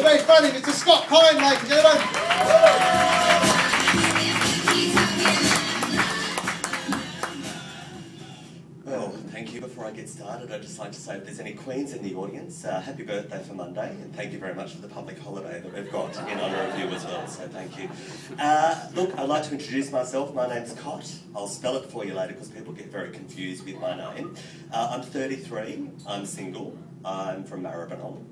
very funny, Mr. Scott Payne, ladies and gentlemen. Well, thank you. Before I get started, I'd just like to say if there's any Queens in the audience, happy birthday for Monday, and thank you very much for the public holiday that we've got in honour of you as well, so thank you. Look, I'd like to introduce myself. My name's Cott. I'll spell it for you later because people get very confused with my name. I'm 33, I'm single, I'm from Maribyrnong.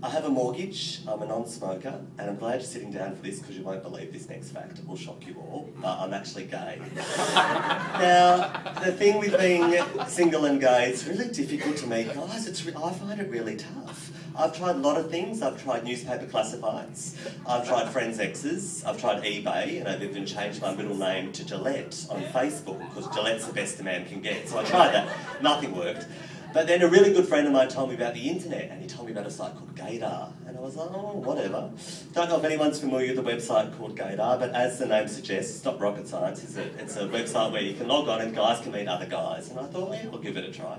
I have a mortgage, I'm a non-smoker, and I'm glad you're sitting down for this because you won't believe this next fact. It will shock you all, but I'm actually gay. Now, the thing with being single and gay, it's really difficult to meet guys. I find it really tough. I've tried a lot of things. I've tried newspaper classifieds, I've tried friends' exes, I've tried eBay, and I've even changed my middle name to Gillette on Facebook because Gillette's the best a man can get. So I tried that, nothing worked. But then a really good friend of mine told me about the internet, and he told me about a site called Gaydar, and I was like, oh, whatever. Don't know if anyone's familiar with the website called Gaydar, but as the name suggests, it's not rocket science, is it? It's a website where you can log on and guys can meet other guys, and I thought, yeah, we'll give it a try.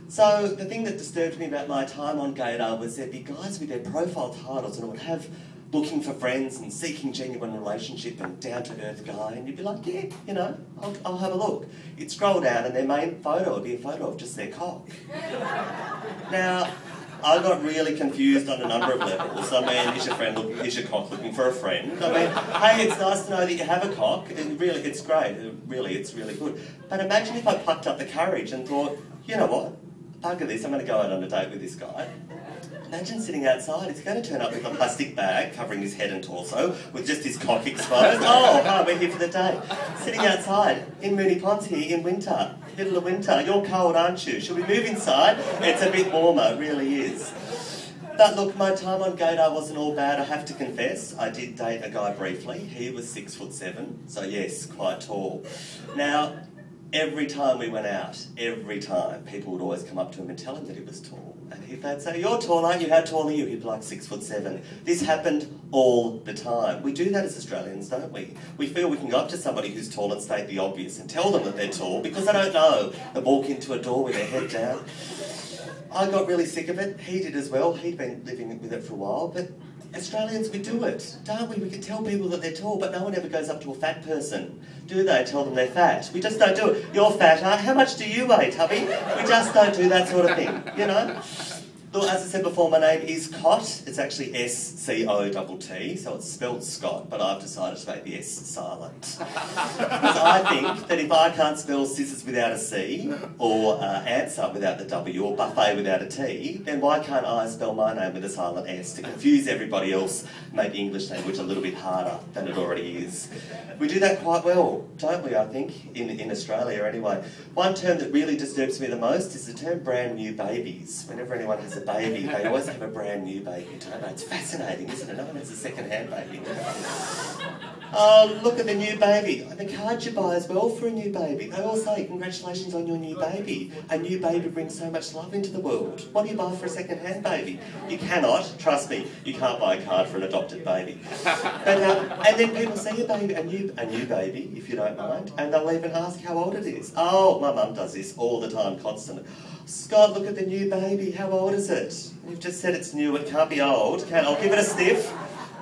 So the thing that disturbed me about my time on Gaydar was there'd be guys with their profile titles, and it would have looking for friends and seeking genuine relationship and down-to-earth guy, and you'd be like, yeah, you know, I'll have a look. You'd scroll down and their main photo would be a photo of just their cock. Now, I got really confused on a number of levels. I mean, is your cock looking for a friend? I mean, hey, it's nice to know that you have a cock. It's great. It's really good. But imagine if I plucked up the courage and thought, you know what, bugger this, I'm going to go out on a date with this guy. Imagine sitting outside, he's going to turn up with a plastic bag covering his head and torso with just his cock exposed. Oh, hi, we're here for the day. Sitting outside in Moonee Ponds here in winter, middle of winter. You're cold, aren't you? Should we move inside? It's a bit warmer, it really is. But look, my time on Gaydar wasn't all bad, I have to confess. I did date a guy briefly. He was 6'7", so yes, quite tall. Now, every time we went out, every time, people would always come up to him and tell him that he was tall. And they'd say, you're tall, aren't you? How tall are you? He'd be like 6'7". This happened all the time. We do that as Australians, don't we? We feel we can go up to somebody who's tall and state the obvious and tell them that they're tall because they don't know. They walk into a door with their head down. I got really sick of it. He did as well. He'd been living with it for a while, but Australians, we do it, don't we? We can tell people that they're tall, but no one ever goes up to a fat person, do they? Tell them they're fat. We just don't do it. You're fat, huh? How much do you weigh, hubby? We just don't do that sort of thing, you know? Look, as I said before, my name is Cott. It's actually S-C-O-T-T, so it's spelled Scott, but I've decided to make the S silent. Because I think that if I can't spell scissors without a C, or answer without the W, or buffet without a T, then why can't I spell my name with a silent S to confuse everybody else, make the English language a little bit harder than it already is? We do that quite well, don't we, I think, in Australia anyway. One term that really disturbs me the most is the term brand new babies. Whenever anyone has a baby, they always have a brand new baby, don't they? It's fascinating, isn't it? No one has a second-hand baby. Oh, look at the new baby. The card you buy as well for a new baby. They all say, congratulations on your new baby. A new baby brings so much love into the world. What do you buy for a second-hand baby? You cannot, trust me, you can't buy a card for an adopted baby. But, and then people see a baby, a new baby, if you don't mind, and they'll even ask how old it is. Oh, my mum does this all the time, constantly. Scott, look at the new baby, how old is it? You've just said it's new, it can't be old. I'll give it a sniff.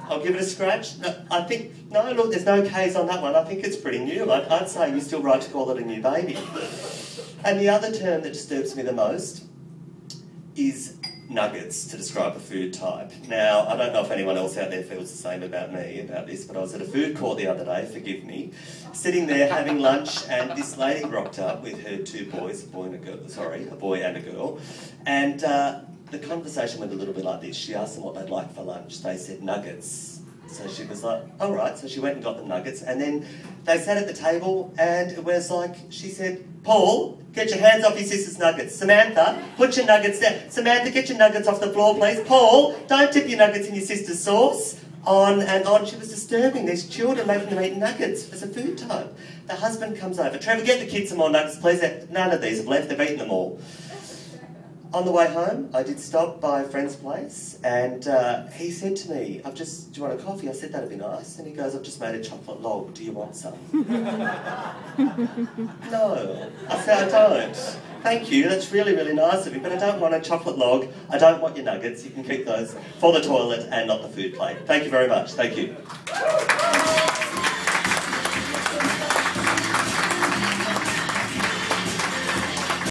I'll give it a scratch. No, look, there's no K's on that one. I think it's pretty new. I'd say you're still right to call it a new baby. And the other term that disturbs me the most is nuggets to describe a food type. Now, I don't know if anyone else out there feels the same about me about this, but I was at a food court the other day, forgive me, sitting there having lunch, and this lady rocked up with her two boys, a boy and a girl, and the conversation went a little bit like this. She asked them what they'd like for lunch. They said nuggets. So she was like, all right. So she went and got them nuggets, and then they sat at the table, and it was like, she said, Paul, get your hands off your sister's nuggets. Samantha, put your nuggets down. Samantha, get your nuggets off the floor, please. Paul, don't dip your nuggets in your sister's sauce. On and on. She was disturbing these children, making them eat nuggets as a food type. The husband comes over. Trevor, get the kids some more nuggets, please. None of these have left. They've eaten them all. On the way home, I did stop by a friend's place, and he said to me, do you want a coffee? I said, that'd be nice. And he goes, I've just made a chocolate log. Do you want some? No. I said, I don't. Thank you, that's really, really nice of you, but I don't want a chocolate log, I don't want your nuggets, you can keep those for the toilet and not the food plate. Thank you very much, thank you.